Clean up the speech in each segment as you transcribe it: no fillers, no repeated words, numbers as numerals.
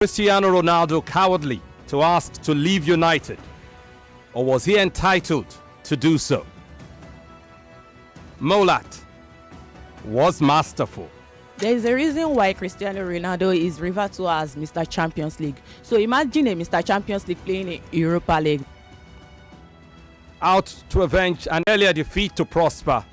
Cristiano Ronaldo cowardly to ask to leave United? Or was he entitled to do so? Molat was masterful. There is a reason why Cristiano Ronaldo is referred to as Mr. Champions League. So imagine a Mr. Champions League playing in Europa League. Out to avenge an earlier defeat to prosper.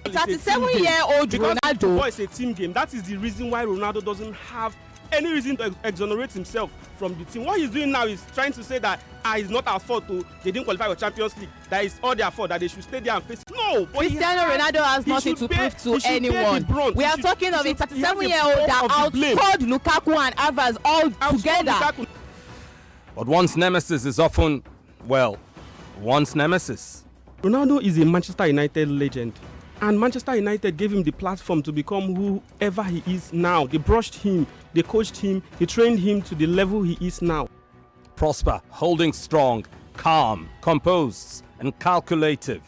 37-year-old Ronaldo. It's a team game. That is the reason why Ronaldo doesn't have any reason to exonerate himself from the team. What he's doing now is trying to say that it's not our fault. They didn't qualify for Champions League. That is all their fault. That they should stay there and face it. No, but Cristiano Ronaldo has nothing to prove to anyone. We are talking of a 37-year-old that outscored Lukaku and Havertz all together. But one's nemesis is often, well, one's nemesis. Ronaldo is a Manchester United legend. And Manchester United gave him the platform to become whoever he is now. They brushed him, they coached him, they trained him to the level he is now. Prosper, holding strong, calm, composed, and calculative.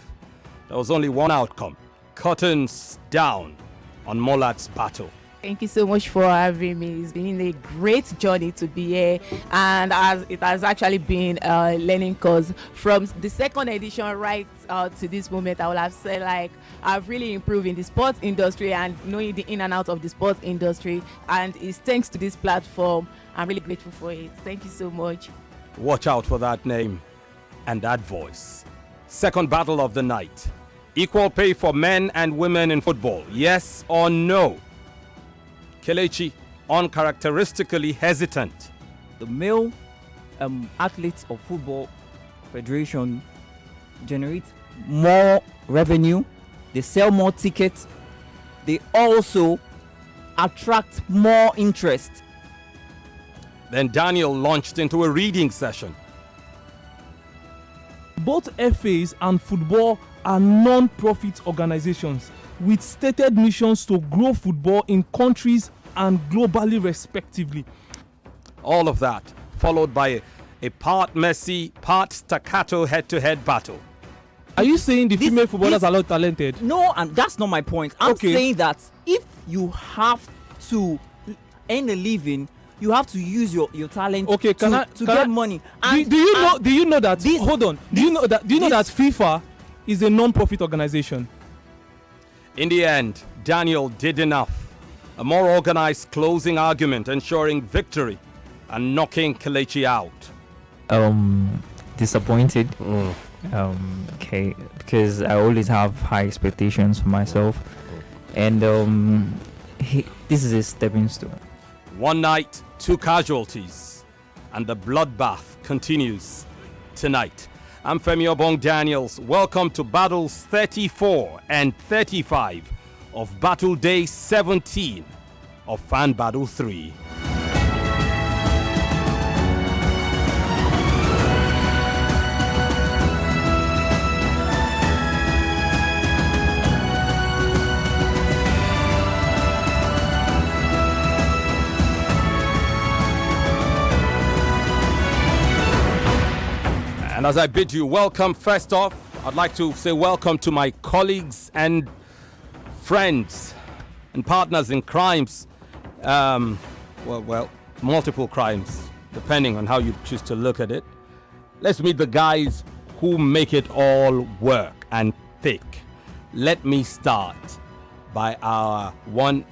There was only one outcome. Curtains down on Molat's battle. Thank you so much for having me. It's been a great journey to be here, and it has actually been a learning course from the second edition right to this moment. I would have said I've really improved in the sports industry and knowing the in and out of the sports industry, and it's thanks to this platform. I'm really grateful for it. Thank you so much. Watch out for that name and that voice. Second battle of the night. Equal pay for men and women in football. Yes or no? Kelechi, uncharacteristically hesitant. The male athletes of football federation generate more revenue, they sell more tickets, they also attract more interest. Then Daniel launched into a reading session. Both FAs and football are non-profit organizations with stated missions to grow football in countries and globally respectively. All of that followed by a part messy, part staccato head-to-head battle. Are you saying the female footballers are not talented? No, and that's not my point. I'm saying that if you have to earn a living, you have to use your talent to get money. And, do you know that FIFA is a non-profit organization? In the end, Daniel did enough. A more organized closing argument ensuring victory and knocking Kelechi out. Disappointed. Because I always have high expectations for myself, and this is a stepping stone. One night, two casualties, and the bloodbath continues tonight. I'm Femi Daniels. Welcome to battles 34 and 35 of Battle Day 17 of Fan Battle 3. And as I bid you welcome, first off, I'd like to say welcome to my colleagues and friends and partners in crimes. Multiple crimes, depending on how you choose to look at it. Let's meet the guys who make it all work and thick. Let me start by our one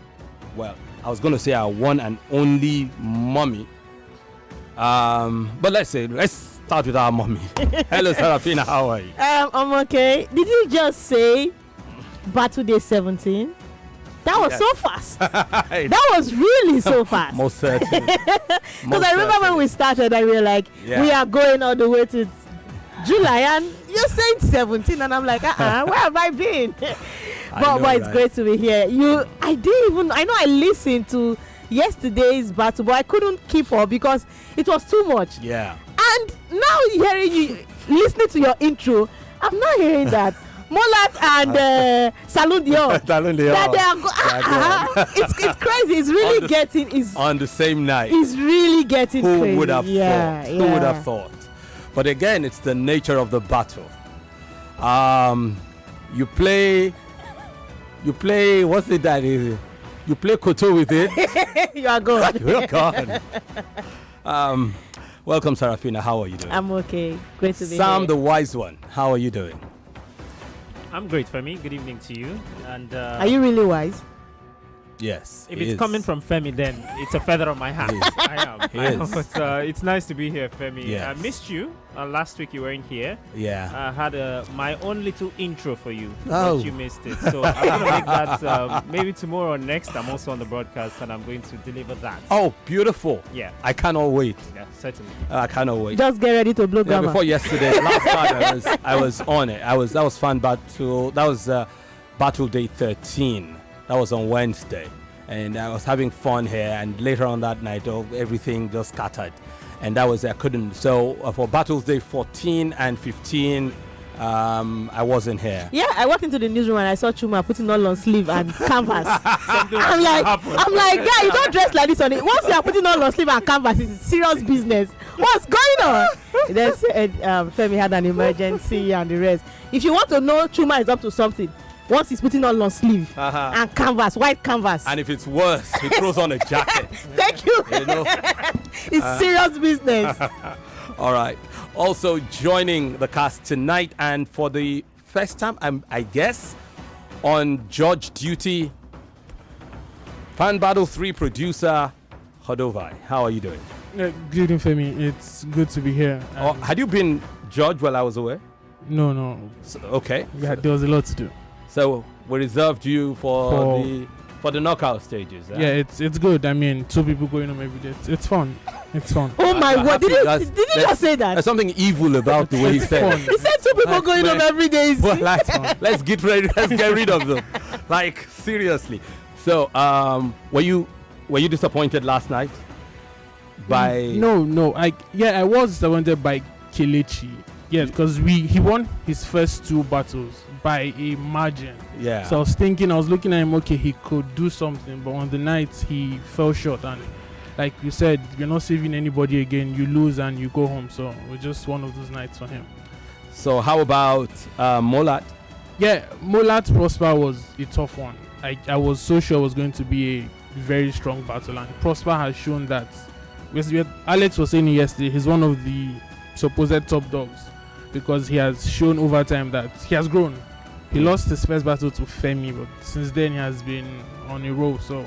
and only mommy. But let's start with our mommy. Hello, Serafina, how are you? I'm okay. Did you just say Battle Day 17? That was so fast. That was really so fast. Most certainly. Because I remember when we started, we were like, we are going all the way to July, and you're saying 17, and I'm like, where have I been? But it's great to be here. I know I listened to yesterday's battle, but I couldn't keep up because it was too much. Yeah. And now hearing you, listening to your intro, I'm not hearing that. Molat and Salon Dior. It's crazy. It's really getting on the same night. It's really getting crazy. Who would have thought? Who would have thought? But again, it's the nature of the battle. You play. What's it that is? You play koto with it. You are good. You're gone. Welcome, Sarafina. How are you doing? I'm okay. Great to be Sam, here. the wise one. How are you doing? I'm great, Femi. Good evening to you. And Are you really wise? Yes. if it's coming from Femi, then it's a feather on my hat. I am. But it's nice to be here, Femi. Yes. I missed you. Last week you weren't here. Yeah. I had my own little intro for you, Oh. but you missed it. So I'm going to make that maybe tomorrow or next. I'm also on the broadcast and I'm going to deliver that. Oh, beautiful. Yeah. I cannot wait. Yeah, certainly. I cannot wait. Just get ready to blow Yeah, grammar. before yesterday, last time I was on it. That was fun battle. That was battle day 13. That was on Wednesday, and I was having fun here. And later on that night, everything just scattered, and that was I couldn't. So for battles day 14 and 15, I wasn't here. Yeah, I walked into the newsroom and I saw Chuma putting on long sleeve and canvas. I'm like, guy, you don't dress like this on it. Once you are putting on long sleeve and canvas, it's serious business. What's going on? Then said Femi had an emergency and the rest. If you want to know Chuma is up to something, once he's putting on long sleeve and canvas, white canvas. And if it's worse, he throws on a jacket. Thank you. You know? It's serious business. All right. Also joining the cast tonight, and for the first time, I guess, on judge duty, Fan Battle 3 producer Hodovai. How are you doing? Good evening, Femi. It's good to be here. Had you been judge while I was away? No. So, okay. Yeah, there was a lot to do. So we reserved you for the knockout stages. Yeah, it's good. I mean, 2 people going home every day. It's fun. It's fun. Oh my God! Did you just say that? There's something evil about the way he said it. He said 2 people going home every day. Well, let's get ready. Let's get rid of them. Like seriously. So, were you disappointed last night? By No. I was disappointed by Kelechi. Yes, because he won his first 2 battles by a margin. Yeah. So I was looking at him. Okay, he could do something, but on the night he fell short. And like you said, you're not saving anybody again. You lose and you go home. So it was just one of those nights for him. So how about Molat? Yeah, Molat Prosper was a tough one. I was so sure it was going to be a very strong battle, and Prosper has shown that. Alex was saying it yesterday, he's one of the supposed top dogs because he has shown over time that he has grown. He lost his first battle to Femi, but since then he has been on a roll. So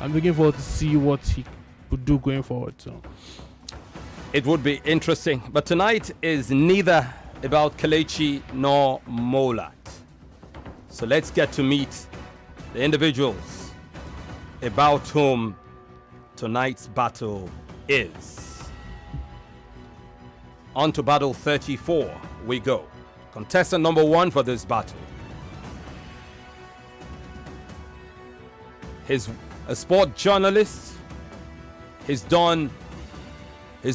I'm looking forward to see what he could do going forward. So It would be interesting, but tonight is neither about Kelechi nor Molat. So let's get to meet the individuals about whom tonight's battle is. On to battle 34 we go. Contestant number 1 for this battle. He's a sport journalist. He's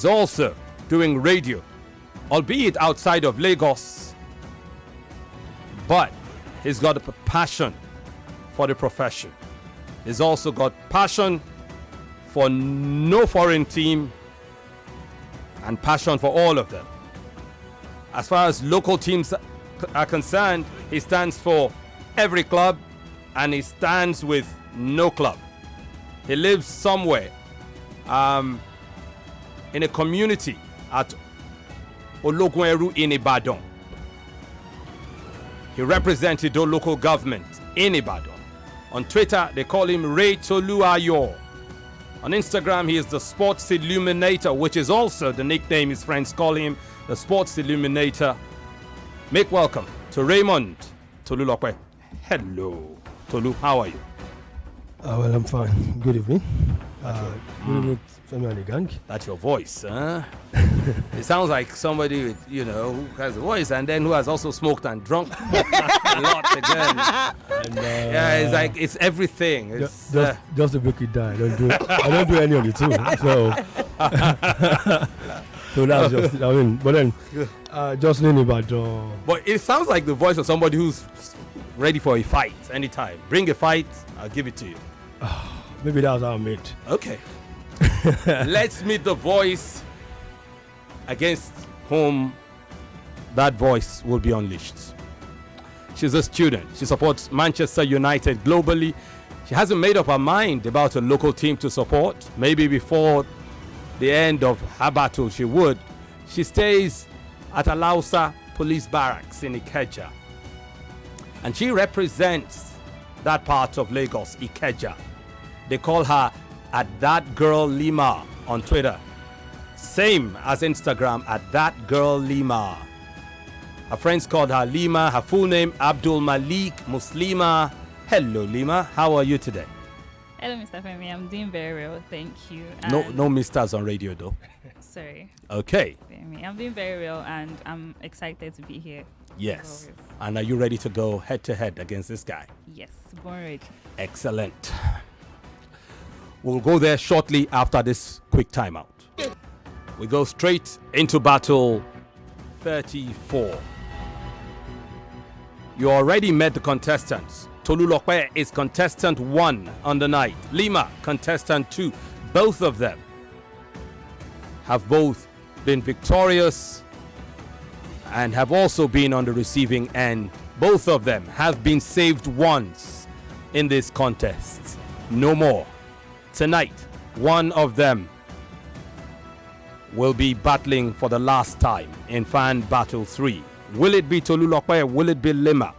also doing radio, albeit outside of Lagos. But he's got a passion for the profession. He's also got passion for no foreign team and passion for all of them. As far as local teams are concerned, he stands for every club and he stands with no club. He lives somewhere in a community at Ologuneru in Ibadan. He represented the local government in Ibadan. On Twitter, they call him Ray Toluayo. On Instagram, he is the Sports Illuminator, which is also the nickname his friends call him, the Sports Illuminator. Make welcome to Raymond Tolulope. Hello, Tolu. How are you? Well, I'm fine. Good evening. Good evening, Femi and the gang. That's your voice, huh? It sounds like somebody with, who has a voice and then who has also smoked and drunk a lot again. And, yeah, it's like it's everything. It's, just to break it down, I don't do any of the two. So that's just. But then just learning about. But it sounds like the voice of somebody who's ready for a fight anytime. Bring a fight, I'll give it to you. Maybe that's how I made. Okay. Let's meet the voice against whom that voice will be unleashed. She's a student. She supports Manchester United globally. She hasn't made up her mind about a local team to support. Maybe before the end of her battle she would. She stays at Alausa Police Barracks in Ikeja. And she represents that part of Lagos, Ikeja. They call her at that girl Limah on Twitter. Same as Instagram at that girl Limah. Her friends called her Limah. Her full name Abdul Malik Muslimah. Hello Limah, how are you today? Hello Mr. Femi, I'm doing very well, thank you. No misters on radio though. Sorry. Okay. Femi, I'm doing very well and I'm excited to be here. Yes. And are you ready to go head to head against this guy? Yes, born ready. Excellent. We'll go there shortly after this quick timeout. We go straight into battle 34. You already met the contestants. Tolulope is contestant 1 on the night. Limah, contestant 2. Both of them have both been victorious and have also been on the receiving end. Both of them have been saved once in this contest. No more. Tonight, one of them will be battling for the last time in Fan Battle 3. Will it be Tolulope? Will it be Limah?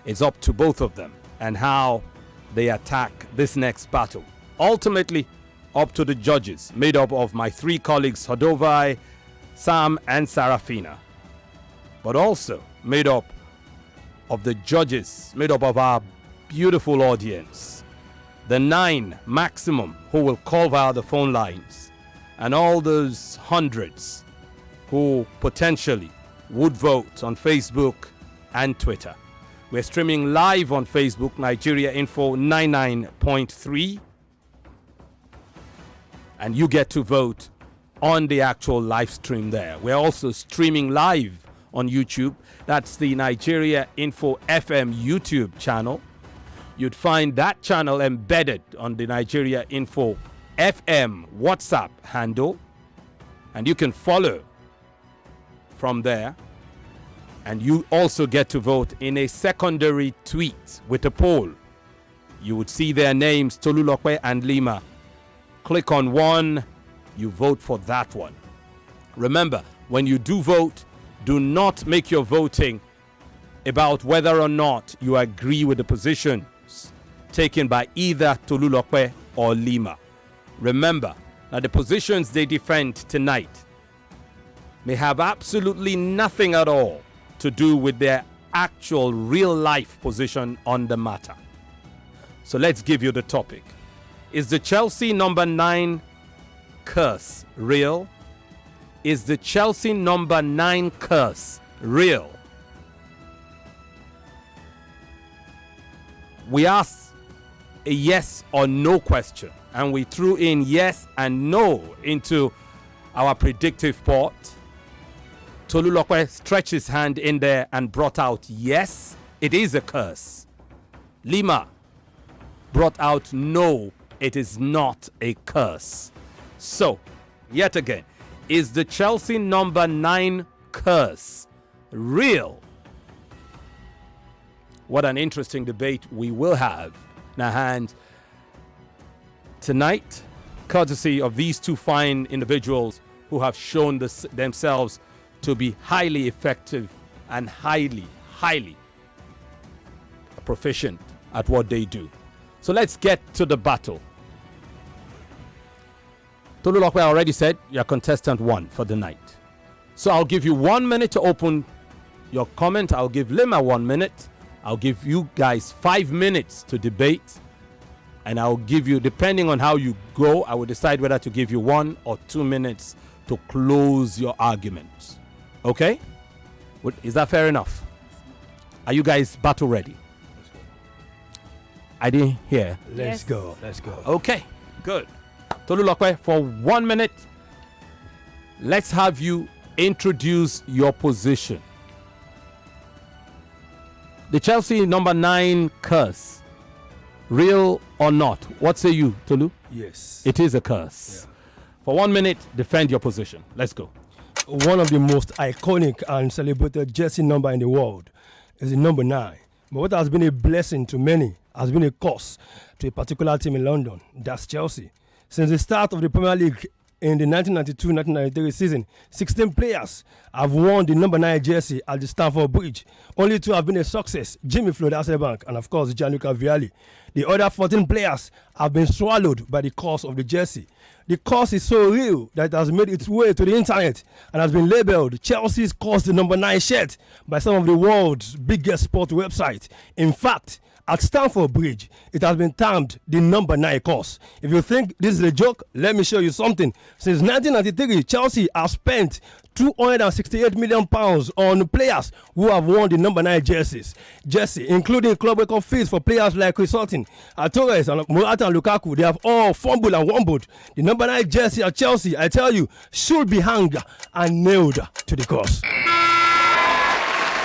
It's up to both of them and how they attack this next battle. Ultimately, up to the judges, made up of my 3 colleagues, Hodovai, Sam, and Sarafina. But also made up of the judges, made up of our beautiful audience, the 9 maximum who will call via the phone lines, and all those hundreds who potentially would vote on Facebook and Twitter. We're streaming live on Facebook, Nigeria Info 99.3. And you get to vote on the actual live stream there. We're also streaming live on YouTube. That's the Nigeria Info FM YouTube channel. You'd find that channel embedded on the Nigeria Info FM WhatsApp handle. And you can follow from there. And you also get to vote in a secondary tweet with a poll. You would see their names, Tolulope and Limah. Click on one, you vote for that one. Remember, when you do vote, do not make your voting about whether or not you agree with the positions taken by either Tolulope or Limah. Remember that the positions they defend tonight may have absolutely nothing at all to do with their actual real life position on the matter. So let's give you the topic. Is the Chelsea number 9 curse real? Is the Chelsea number 9 curse real? We asked a yes or no question, and we threw in yes and no into our predictive pot. Tolulope stretched his hand in there and brought out yes, it is a curse. Limah brought out no, it is not a curse. So, yet again, is the Chelsea number 9 curse real? What an interesting debate we will have in our hands tonight, courtesy of these 2 fine individuals who have shown themselves to be highly effective and highly proficient at what they do. So let's get to the battle. Tolulope already said you're contestant 1 for the night. So I'll give you 1 minute to open your comment. I'll give Limah 1 minute. I'll give you guys 5 minutes to debate. And I'll give you, depending on how you go, I will decide whether to give you 1 or 2 minutes to close your arguments. Okay? Is that fair enough? Are you guys battle ready? I didn't hear. Let's go. Okay, good. Tolulope, for 1 minute, let's have you introduce your position. The Chelsea number 9 curse, real or not? What say you, Tolu? Yes. It is a curse. Yeah. For 1 minute, defend your position. Let's go. One of the most iconic and celebrated jersey number in the world is the number 9. But what has been a blessing to many has been a curse to a particular team in London. That's Chelsea. Since the start of the Premier League in the 1992-1993 season, 16 players have worn the number 9 jersey at the Stamford Bridge. Only 2 have been a success, Jimmy Floyd Hasselbank and of course Gianluca Vialli. The other 14 players have been swallowed by the curse of the jersey. The curse is so real that it has made its way to the internet and has been labeled Chelsea's curse the number 9 shirt by some of the world's biggest sport websites. In fact, at Stamford Bridge, it has been termed the number 9 curse. If you think this is a joke, let me show you something. Since 1993, Chelsea has spent £268 million on players who have worn the number 9 jersey, including club record fees for players like Chris Sutton, Torres, and Morata and Lukaku. They have all fumbled and wumbled. The number 9 jersey at Chelsea, I tell you, should be hung and nailed to the cross.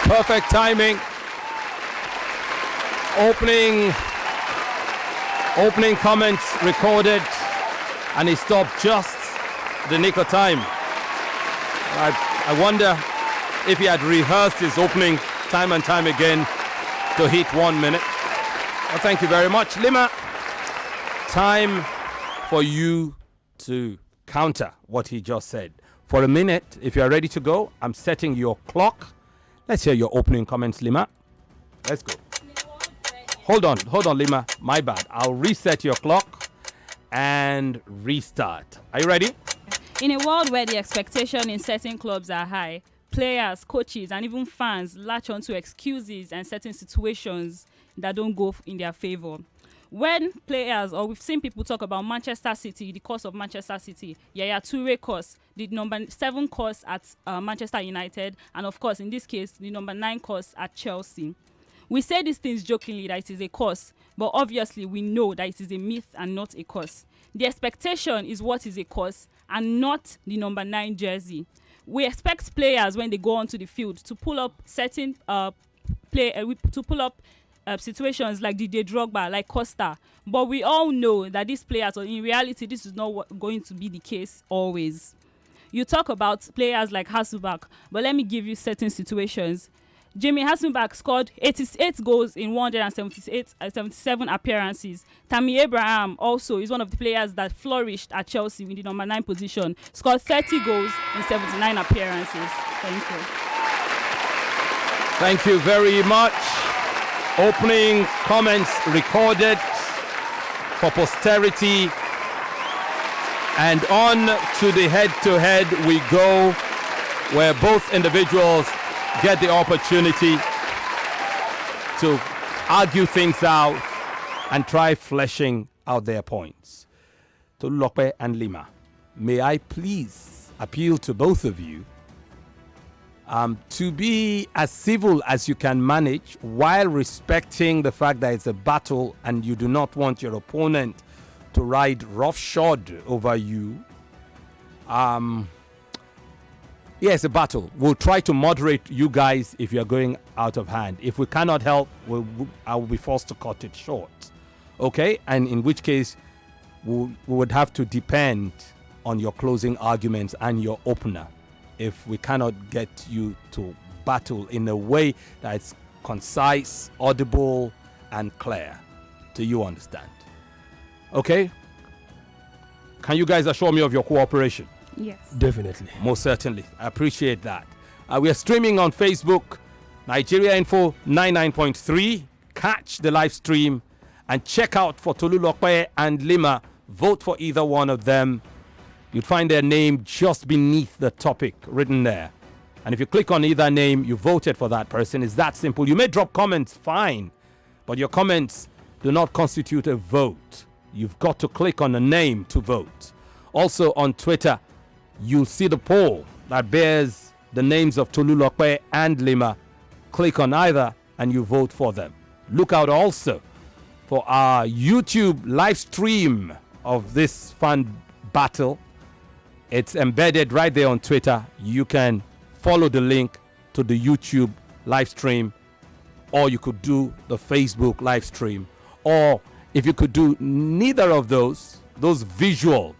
Perfect timing. Opening comments recorded, and he stopped just the nick of time. I wonder if he had rehearsed his opening time and time again to hit 1 minute. Well, thank you very much, Limah. Time for you to counter what he just said. For a minute, if you are ready to go, I'm setting your clock. Let's hear your opening comments, Limah. Let's go. Hold on, Limah. My bad. I'll reset your clock and restart. Are you ready? In a world where the expectation in certain clubs are high, players, coaches, and even fans latch onto excuses and certain situations that don't go in their favor. When players, or we've seen people talk about Manchester City, the course of Manchester City, Yaya Toure course, the number 7 course at Manchester United, and of course, in this case, the number 9 course at Chelsea. We say these things jokingly that it is a curse, but obviously we know that it is a myth and not a curse. The expectation is what is a curse and not the number 9 jersey. We expect players when they go onto the field to pull up certain situations like Didier Drogba, like Costa. But we all know that these players, or in reality, this is not going to be the case always. You talk about players like Hasselbank, but let me give you certain situations. Jamie Hasselbank scored 88 goals in 177 appearances. Tammy Abraham also is one of the players that flourished at Chelsea in the number 9 position. Scored 30 goals in 79 appearances. Thank you. Thank you very much. Opening comments recorded for posterity. And on to the head-to-head we go, where both individuals get the opportunity to argue things out and try fleshing out their points. Tolulope and Limah, may I please appeal to both of you to be as civil as you can manage while respecting the fact that it's a battle and you do not want your opponent to ride roughshod over you. Yes, a battle. We'll try to moderate you guys if you're going out of hand. If we cannot help, I will be forced to cut it short. Okay? And in which case, we would have to depend on your closing arguments and your opener if we cannot get you to battle in a way that's concise, audible, and clear. Do you understand? Okay? Can you guys assure me of your cooperation? Yes. Definitely. Most certainly. I appreciate that. We are streaming on Facebook, Nigeria Info 99.3. Catch the live stream and check out for Tolulope and Limah. Vote for either one of them. You'd find their name just beneath the topic written there. And if you click on either name, you voted for that person. It's that simple. You may drop comments, fine. But your comments do not constitute a vote. You've got to click on a name to vote. Also on Twitter, you'll see the poll that bears the names of Tolulope and Limah. Click on either and you vote for them. Look out also for our YouTube live stream of this fun battle. It's embedded right there on Twitter. You can follow the link to the YouTube live stream, or you could do the Facebook live stream, or if you could do neither of those video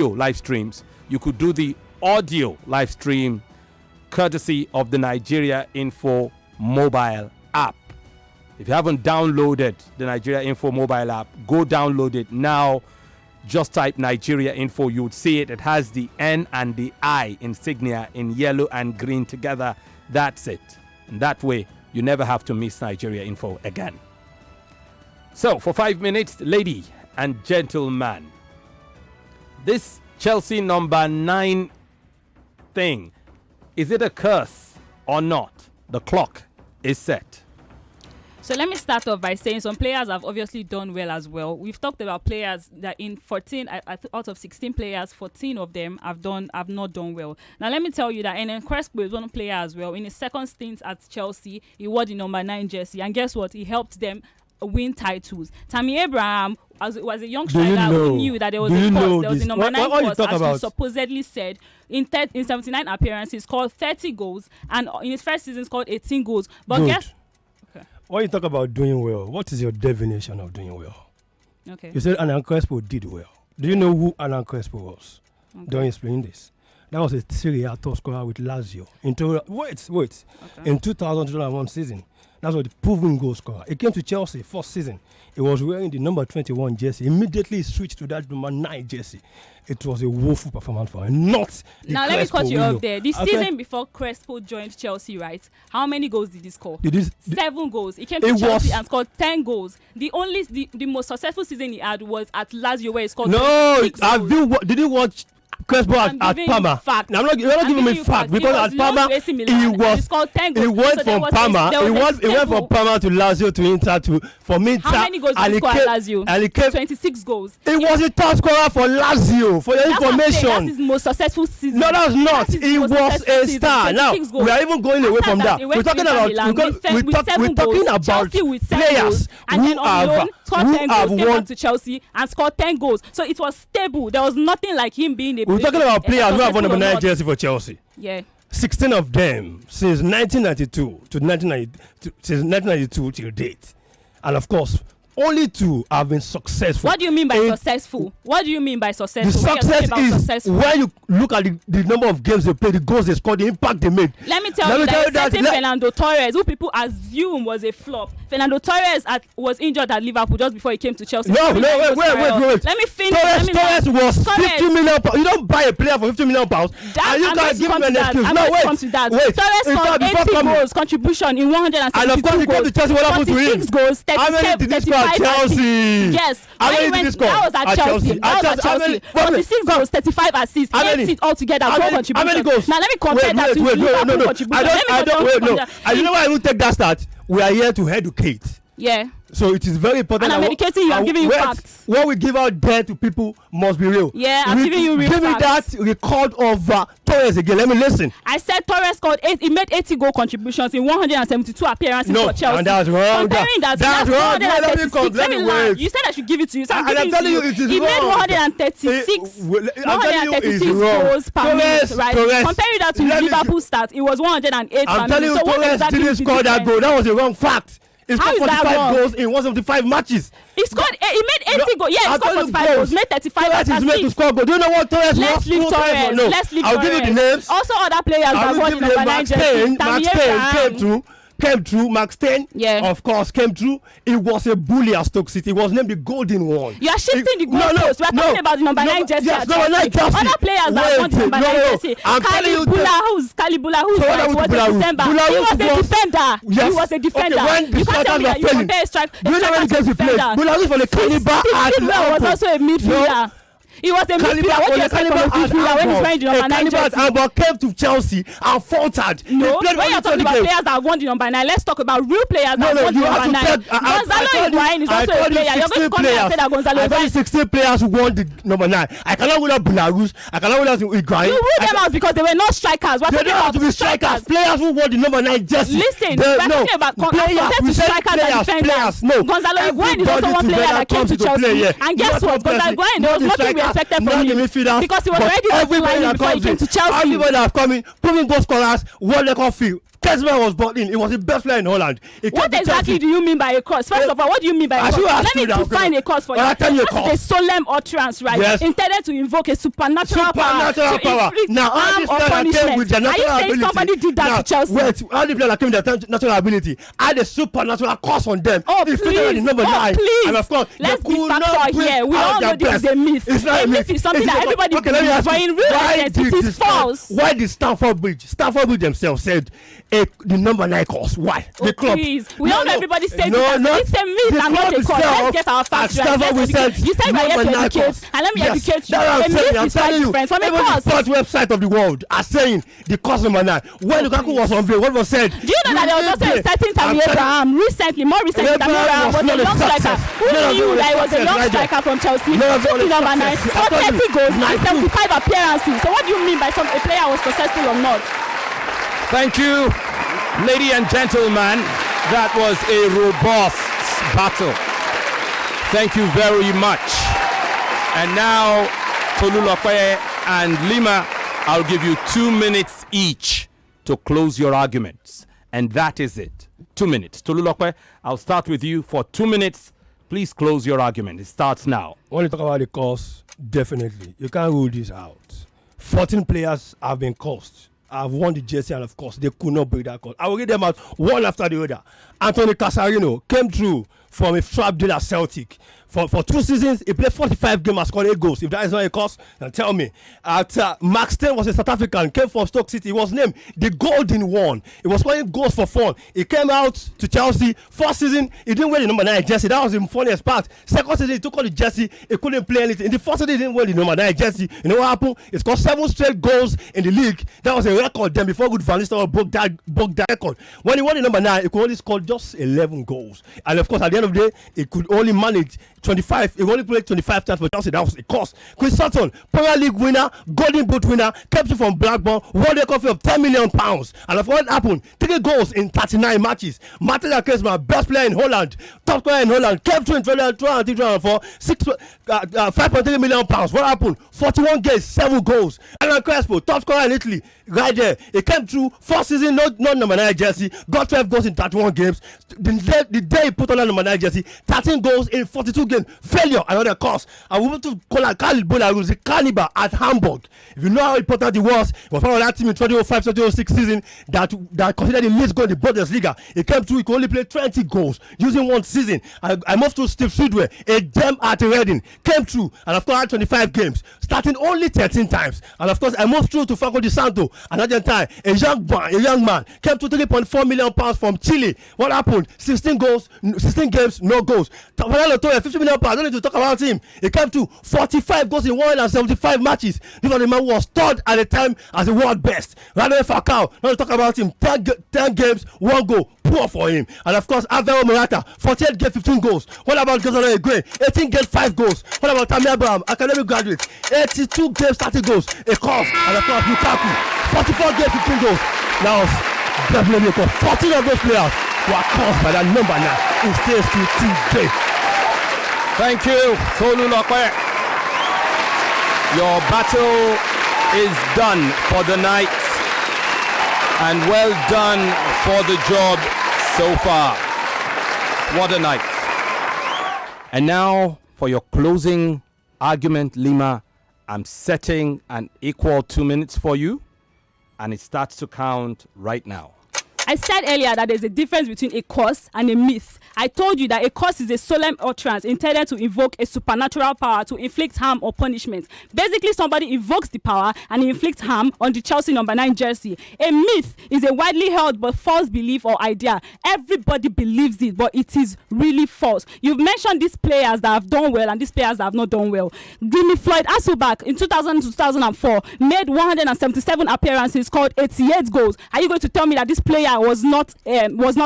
live streams, you could do the audio live stream courtesy of the Nigeria Info mobile app. If you haven't downloaded the Nigeria Info mobile app, go download it now. Just type Nigeria Info. You would see it. It has the N and the I insignia in yellow and green together. That's it. And that way, you never have to miss Nigeria Info again. So, for 5 minutes, lady and gentleman, this Chelsea number 9 thing, is it a curse or not? The clock is set. So let me start off by saying some players have obviously done well as well. We've talked about players that in 14 out of 16 players, 14 of them have not done well. Now let me tell you that Enan Crespo is one player as well. In his second stint at Chelsea, he wore the number 9 jersey, and guess what? He helped them win titles. Tammy Abraham was a young striker who knew that there was a course. There was a number 9 course, as he supposedly said. In 79 appearances, scored 30 goals, and in his first season, scored 18 goals. But when you talk about doing well, what is your definition of doing well? Okay. You said Alan Crespo did well. Do you know who Alan Crespo was? Okay. Don't explain this. That was a Serie A top scorer with Lazio. In 2000-2001 season, that's what the proven goal scorer. He came to Chelsea first season. He was wearing the number 21 jersey. Immediately he switched to that number 9 jersey. It was a woeful performance for him. Not the now Crespo let me cut you off there. The okay. season before Crespo joined Chelsea, right? How many goals did he score? 7 goals. He came to Chelsea and scored 10 goals. The most successful season he had was at Lazio, where he scored 6 goals. Did you watch Crespo at Parma? You're not giving me fact because at Parma he went from Parma. He went from Parma to Lazio to Inter from Inter. How many goals did he score at Lazio? And he came 26 goals. He was a top scorer for Lazio. For your information, that's his most successful season. No, that's not. He was a star. Now we are even going away from that. We're talking about players who have won to Chelsea and scored 10 goals. So it was stable. There was nothing like him being a. We're talking about players who have won number 9 jersey for Chelsea. Yeah. 16 of them since 1992 till date. And of course, only 2 have been successful. What do you mean by successful? What do you mean by successful? The success is when you look at the number of games they played, the goals they scored, the impact they made. Let me tell you that Fernando Torres, who people assume was a flop. Fernando Torres was injured at Liverpool just before he came to Chelsea. No, wait. Let me finish. Torres was 50 million pounds. You don't buy a player for 50 million pounds. And you can't give him an excuse. No, wait. Torres scored 80 goals contribution in 172 and of course he came to Chelsea. What happened to him? 46 goals, 35 Chelsea. Yes. How many did he score? That was at Chelsea. 46 goals, 35 assists, 8 altogether. How many goals? Now let me compare that to Liverpool contribution. I don't. And you know why I won't take that start? We are here to educate. Yeah. So it is very important. And I'm educating you. I'm giving you facts. What we give out there to people must be real. Yeah, I'm giving you real facts. Give me that record of Torres again. Let me listen. I said Torres scored he made 80 goal contributions in 172 appearances for Chelsea. And that's wrong. That's wrong. Let me learn. You said I should give it to you. So I'm telling you, it is wrong. He made 136 goals per minute, right? Comparing that to Liverpool stats, it was 108. I'm telling you, Torres didn't score that goal. That was a wrong fact. He scored 45 goals in 175 matches. He scored. He made 80 goals. Yeah, he scored 45 goals. Made 35 assists. Torres is made to score goals. Do you know what Torres was? Let's leave Torres. No. Let's leave I'll give you the names. Also, other players that won number 9 jersey. Max Payne came through. Max Payne, of course, came through. It was a bully at Stoke City. It was named the Golden One. You are shifting the goalposts. We are talking about the number 9 jersey. Yes, other players that won the number 9 jersey. Kalibula, who was a defender. He was a defender. You can't tell me that you compare a striker. Do you know when games he played? Bula was for the Caliber. Was also a midfielder. He was a midfielder. What do you expect from a midfielder when he's wearing the number 9 jersey? Caliber came to Chelsea and faltered. No, when you're talking about players that won the number 9, let's talk about real players that won the number 9. Gonzalo Higuain is also a player. You're going to come here and say that Gonzalo Higuain. I told you 16 players who won the number 9. I cannot rule out Belarus. I cannot rule out Higuain. You ruled them out because they were not strikers. We're talking about strikers. Players who won the number 9 jersey. Listen, we're talking about strikers and defenders. Gonzalo Higuain is also one player that came to Chelsea. And guess what? Gonzalo Higuain, there was nothing we expected from him. Because he was already before he came to Chelsea. Everybody that have come in, proven goal scorers, World Record Kesman was brought in. He was the best player in Holland. What exactly do you mean by a cause? First of all, what do you mean by a cause? Let me define a cause for you. It's a solemn utterance, right? Yes. Intended to invoke a supernatural power. Now, all these players came with their natural ability. Are you saying somebody did that to Chelsea? Wait, all the players came with their natural ability. Had a supernatural cause on them. Oh, please. Please. And of course, let's be factual here. We all know this is a myth. It's not a myth. Is something that everybody believes, but in real life, it is false. Why did Stamford Bridge themselves said the number 9 cause? Why? The club. Please. We all know everybody says it's a myth and not a cause. Let's get our facts right. You said we're here to educate, and let me educate you. A myth is quite different from a cause. The first website of the world are saying the cause number 9. When Lukaku was unveiled, what was said? Do you know that there was also a certain Tammy Abraham recently, more recently, Tammy Abraham was a young striker. Who knew that he was a young striker from Chelsea? Took the number 9, scored 30 goals in 75 appearances. So what do you mean by a player was successful or not? Thank you, ladies and gentlemen. That was a robust battle. Thank you very much. And now, Tolulope and Limah, I'll give you 2 minutes each to close your arguments. And that is it. 2 minutes. Tolulope, I'll start with you for 2 minutes. Please close your argument. It starts now. When you talk about the cost, definitely. You can't rule this out. 14 players have been cost. I've won the jersey, and of course, they could not break that cost. I will read them out one after the other. Anthony Casarino came through from a trap deal at Celtic. For 2 seasons, he played 45 games and scored 8 goals. If that is not a cost, then tell me. Max Stein was a South African, came from Stoke City. He was named the Golden One. He was scoring goals for fun. He came out to Chelsea. First season, he didn't wear the number 9 jersey. That was the funniest part. Second season, he took on the jersey. He couldn't play anything. In the first season, he didn't wear the number 9 jersey. You know what happened? He scored 7 straight goals in the league. That was a record then before Good Van Nistelrooy broke that record. When he won the number 9, he could only score just 11 goals. And of course, at the end of the day, he could only manage 25. He only played 25 times for Chelsea. That was a cost. Chris Sutton, Premier League winner, Golden Boot winner, kept you from Blackburn, won a coffee of £10 million. And of what happened? 3 goals in 39 matches. Martin Kesman, best player in Holland, top scorer in Holland, kept you in 2004, 5.3 million pounds. What happened? 41 games, 7 goals. Alan Crespo, top scorer in Italy, right there. He came through, first season, not number 9 jersey, got 12 goals in 31 games. The day he put on that number 9 jersey, 13 goals in 42 games. Failure, another cause. I want to call out Khalid Bola, who's a cannibal at Hamburg. If you know how important he was part of that team in 2005-2006 season that considered the least goal in the Bundesliga. He came through, he could only play 20 goals using 1 season. I moved to Steve Sidwell, a gem at Reading, came through, and of course had 25 games, starting only 13 times. And of course, I moved through to Franco Di Santo, another time, a young man, came to £3.4 million from Chile. What happened? 16 games, no goals. Fernando Torres, £50 million. I don't need to talk about him. He came to 45 goals in 175 matches. This was the man who was third at the time as the world best. Radamel Falcao, not to talk about him. 10 games, 1 goal. Poor for him. And of course, Alvaro Morata, 48 games, 15 goals. What about Gonzalo Higuain? 18 games, 5 goals. What about Tammy Abraham, academic graduate? 82 games, 30 goals. A cost. And of course, Lukaku, 44 games, 15 goals. Now, definitely a cost. 14 of those players were caused by that number 9. It stays to today. Thank you, Tolulope. Your battle is done for the night, and well done for the job so far. What a night. And now for your closing argument, Limah, I'm setting an equal 2 minutes for you, and it starts to count right now. I said earlier that there's a difference between a cause and a myth. I told you that a cause is a solemn utterance intended to invoke a supernatural power to inflict harm or punishment. Basically, somebody invokes the power and inflicts harm on the Chelsea number 9 jersey. A myth is a widely held but false belief or idea. Everybody believes it, but it is really false. You've mentioned these players that have done well and these players that have not done well. Jimmy Floyd Hasselback in 2000-2004 made 177 appearances, scored 88 goals. Are you going to tell me that this player was not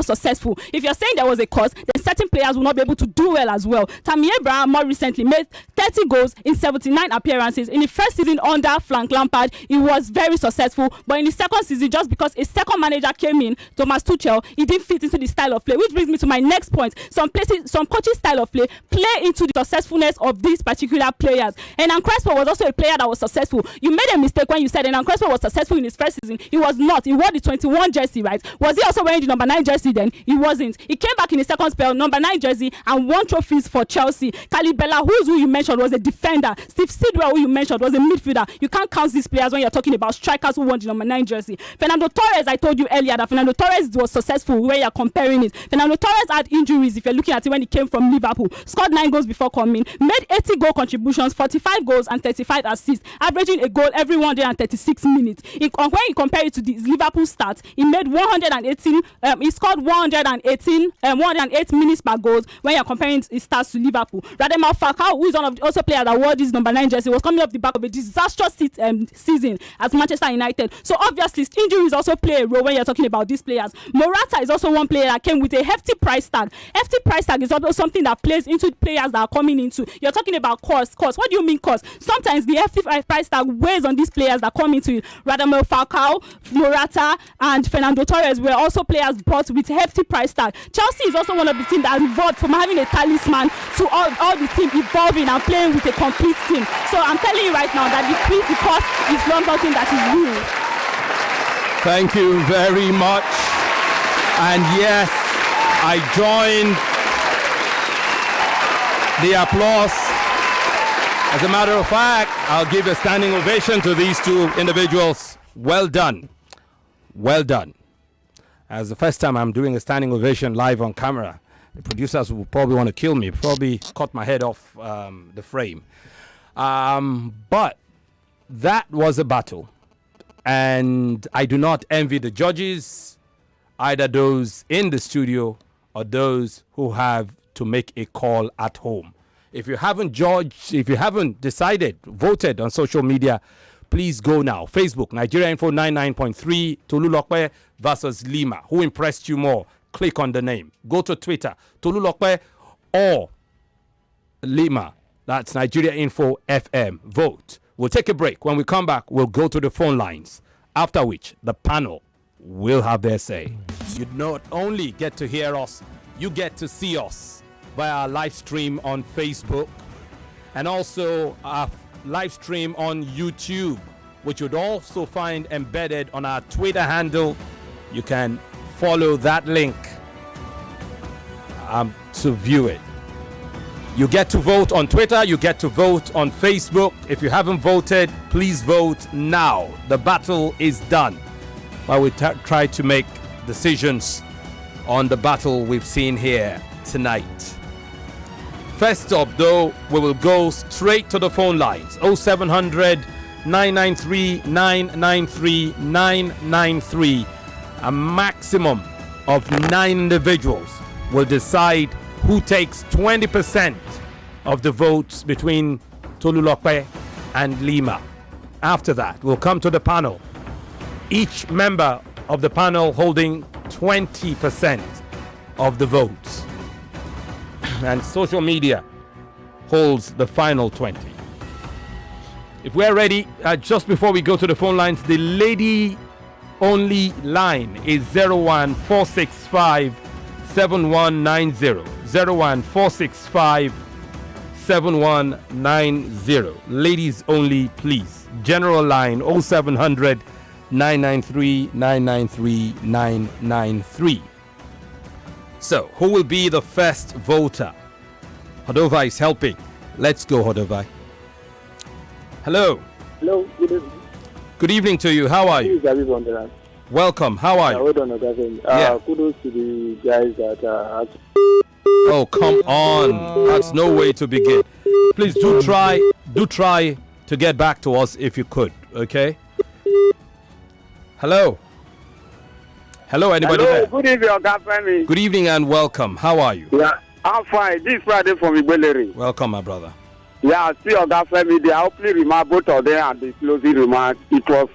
successful? If you're saying there was a cause, then certain players will not be able to do well as well. Tammy Abraham more recently made 30 goals in 79 appearances. In the first season under Frank Lampard, he was very successful, but in the second season, just because a second manager came in, Thomas Tuchel, he didn't fit into the style of play, which brings me to my next point. Some coaching style of play into the successfulness of these particular players. And Crespo was also a player that was successful. You made a mistake when you said Crespo was successful in his first season. He was not. He wore the 21 jersey, right? Was he also wearing the number 9 jersey then? He wasn't. He came back in the second spell, number 9 jersey, and won trophies for Chelsea. Kalibella, who you mentioned, was a defender. Steve Sidwell, who you mentioned, was a midfielder. You can't count these players when you're talking about strikers who won the number 9 jersey. Fernando Torres, I told you earlier that Fernando Torres was successful when you're comparing it. Fernando Torres had injuries if you're looking at it when he came from Liverpool. Scored 9 goals before coming, made 80 goal contributions, 45 goals and 35 assists, averaging a goal every 136 minutes. When you compare it to the Liverpool stats, he made 118. He scored 108 minutes per goal when you're comparing his stats to Liverpool. Radamel Falcao, who is one of the also players that wore this number 9 jersey, was coming off the back of a disastrous season at Manchester United. So obviously injuries also play a role when you're talking about these players. Morata is also one player that came with a hefty price tag. Hefty price tag is also something that plays into players that are coming into. You're talking about cost. What do you mean cost? Sometimes the hefty price tag weighs on these players that come into it. Radamel Falcao, Morata, and Fernando Torres were also players brought with hefty price tag. Chelsea is also one of the teams that has evolved from having a talisman to all the team evolving and playing with a complete team. So I'm telling you right now that the cost is one thing that is real. Thank you very much. And yes, I join the applause. As a matter of fact, I'll give a standing ovation to these two individuals. Well done. Well done. As the first time I'm doing a standing ovation live on camera, the producers will probably want to kill me, probably cut my head off the frame. But that was a battle. And I do not envy the judges, either those in the studio or those who have to make a call at home. If you haven't judged, if you haven't decided, voted on social media, please go now. Facebook, Nigeria Info 99.3, Tolulope versus Limah. Who impressed you more? Click on the name. Go to Twitter, Tolulope or Limah. That's Nigeria Info FM. Vote. We'll take a break. When we come back, we'll go to the phone lines, after which the panel will have their say. You not only get to hear us, you get to see us via our live stream on Facebook and also our live stream on YouTube, which you'd also find embedded on our Twitter handle. You can follow that link to view it. You get to vote on Twitter, you get to vote on Facebook. If you haven't voted, please vote now. The battle is done. While we try to make decisions on the battle we've seen here tonight. First up, though, we will go straight to the phone lines. 0700 993 993 993. A maximum of 9 individuals will decide who takes 20% of the votes between Tolulope and Limah. After that, we'll come to the panel. Each member of the panel holding 20% of the votes. And social media holds the final 20. If we're ready, just before we go to the phone lines, the lady only line is 01465 7190. 01465 7190. Ladies only, please. General line 0700 993 993 993. So, who will be the first voter? Hodova is helping. Let's go, Hodova. Hello. Hello, good evening. Good evening to you. How are you? Welcome. How are you? Well done, kudos to the guys that Oh, come on. That's no way to begin. Please do try to get back to us if you could, okay? Hello. Hello, anybody Hello, there? Good evening, Oga Femi. Good evening and welcome. How are you? Yeah, I'm fine. This Friday from Igbeleri. Welcome, my brother. Yeah, see Oga Femi, the opening remark, both of them and the closing remark, it was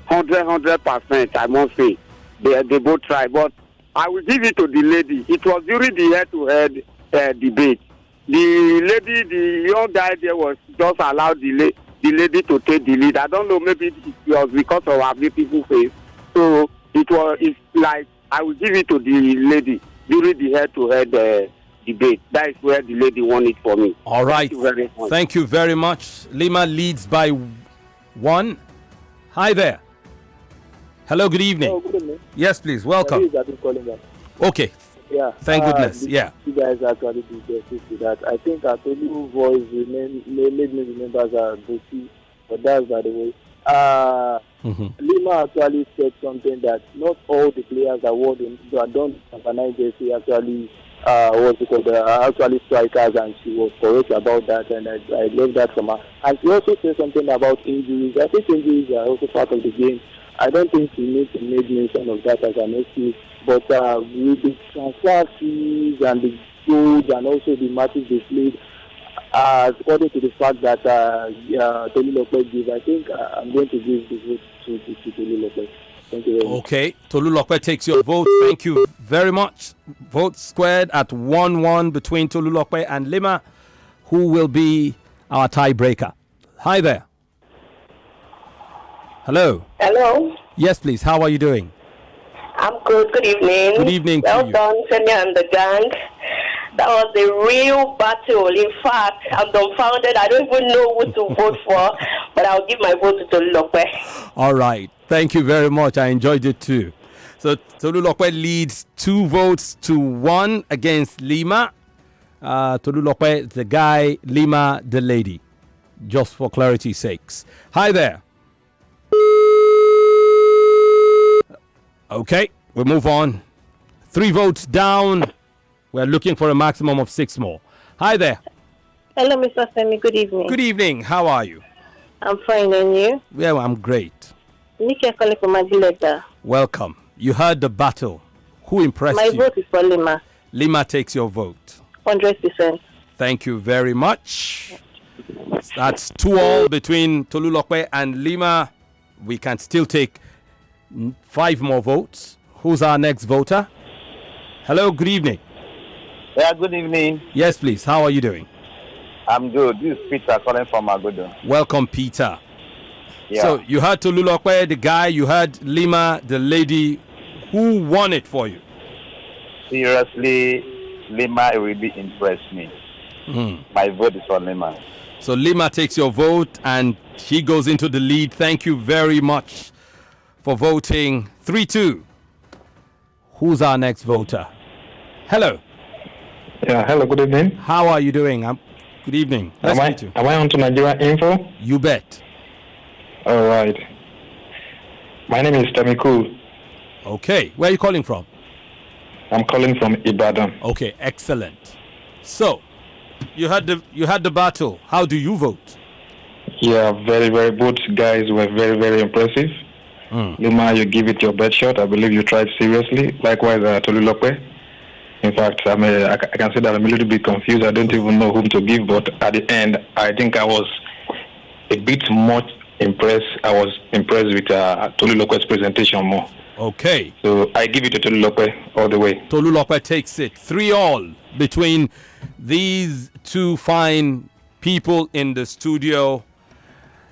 100%, I must say. They both tried, but I will give it to the lady. It was during the head-to-head debate. The lady, the young guy there was just allowed the lady to take the lead. I don't know, maybe it was because of her beautiful face. So it's like I will give it to the lady during the head-to-head debate. That is where the lady won it for me. All right. Thank you very much. Limah leads by 1. Hi there. Hello, good evening. Oh, good evening. Yes, please. Welcome. Okay. Yeah. Thank goodness. Yeah. You guys actually did justice to that. I think our Tolu voice made me remember as a Bosi, but that's by the way. Limah actually said something that not all the players that don't organize jersey actually actually strikers, and she was correct about that, and I love that from her. And she also said something about injuries. I think injuries are also part of the game. I don't think she needs to make mention of that as an excuse, but with the transfer fees and the goals and also the matches they played, according to the fact that Tolulope gave, I think I'm going to give the vote to Tolulope. Thank you very much. Okay, Tolulope takes your vote. Thank you very much. Vote squared at 1-1 between Tolulope and Limah, who will be our tiebreaker. Hi there. Hello. Hello. Yes, please. How are you doing? I'm good. Good evening. Good evening to you. Well done, Femi and the gang. That was a real battle. In fact, I'm dumbfounded. I don't even know who to vote for, but I'll give my vote to Tolulope. All right. Thank you very much. I enjoyed it too. So Tolulope leads 2-1 against Limah. Tolulope, the guy, Limah, the lady. Just for clarity's sakes. Hi there. Okay, we move on. 3 votes down. We're looking for a maximum of 6 more. Hi there. Hello, Mr. Femi. Good evening. Good evening. How are you? I'm fine, and you? Yeah, I'm great. Nikki calling from Magileta. Welcome. You heard the battle. Who impressed you? My vote is for Limah. Limah takes your vote. 100%. Thank you very much. That's 2-2 between Tolulope and Limah. We can still take 5 more votes. Who's our next voter? Hello, good evening. Yeah, good evening. Yes, please. How are you doing? I'm good. This is Peter calling from Agodo. Welcome, Peter. Yeah. So you heard Tolulope, the guy. You heard Limah, the lady. Who won it for you? Seriously, Limah really impressed me. My vote is for Limah. So Limah takes your vote and she goes into the lead. Thank you very much for voting. 3-2. Who's our next voter? Hello. Yeah, hello, good evening. How are you doing? Good evening. Nice to meet you. Am I on to Nigeria Info? You bet. All right. My name is Femi Cool. Okay. Where are you calling from? I'm calling from Ibadan. Okay, excellent. So, you had the battle. How do you vote? Yeah, very, very. Both guys were very, very impressive. Limah, you give it your best shot. I believe you tried seriously. Likewise, Tolulope. In fact, I can say that I'm a little bit confused. I don't even know whom to give, but at the end, I think I was a bit much impressed. I was impressed with Tolulope's presentation more. Okay. So I give it to Tolulope all the way. Tolulope takes it. 3-3 between these two fine people in the studio.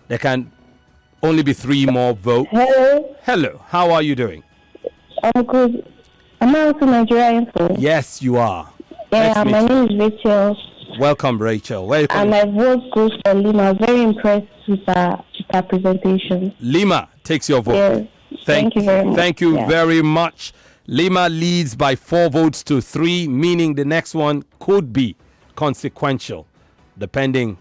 There can only be 3 more votes. Hello. Hello. How are you doing? I'm good. Am I also Nigeria Info? Yes, you are. Yeah, my name is Rachel. Welcome, Rachel. Where are you and my vote goes for Limah. Very impressed with her presentation. Limah takes your vote. Yes. Thank you very much. Thank you very much. Limah leads by 4 votes to 3, meaning the next one could be consequential, depending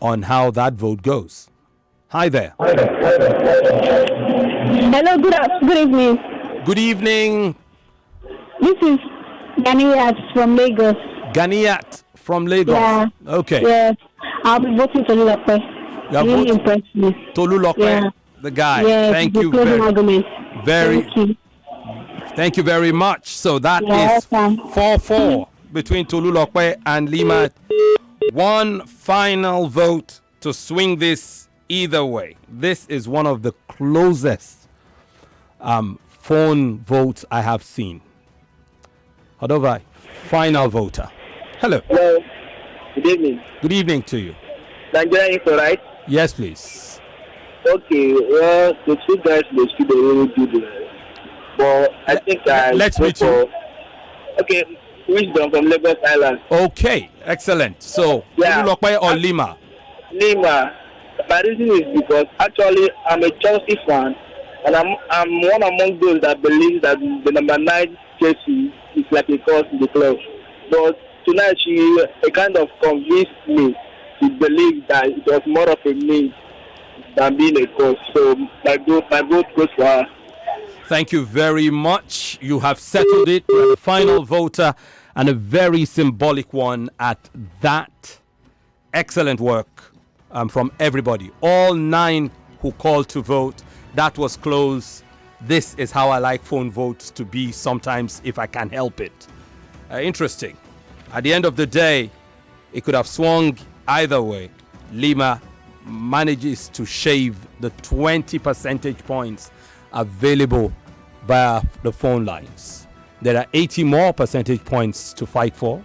on how that vote goes. Hi there. Hello, good evening. Good evening. This is Ganiyat from Lagos. Ganiyat from Lagos. Yeah. Okay. Yes. I'll be voting Tolulope. Really impressed me. Tolulope, yeah. The guy. Yes, Thank you very, Thank you very much. So that is 4-4 between Tolulope and Limah. One final vote to swing this either way. This is one of the closest phone votes I have seen. However, final voter. Hello. Hello. Good evening. Good evening to you. Nigeria Info, right? Yes, please. Okay, well, the 2 guys in the studio really good. But I think let's meet you. Okay, Wisdom from Lagos Island. Okay, excellent. So, Tolulope or Limah? Limah. My reason is because actually I'm a Chelsea fan, And I'm one among those that believe that the number 9 jersey is like a cause in the club. But tonight she kind of convinced me to believe that it was more of a need than being a cause. So my vote goes for her. Thank you very much. You have settled it. You are the final voter, and a very symbolic one at that. Excellent work from everybody. All 9 who called to vote. That was close. This is how I like phone votes to be sometimes if I can help it. Interesting. At the end of the day, it could have swung either way. Limah manages to shave the 20 percentage points available via the phone lines. There are 80 more percentage points to fight for.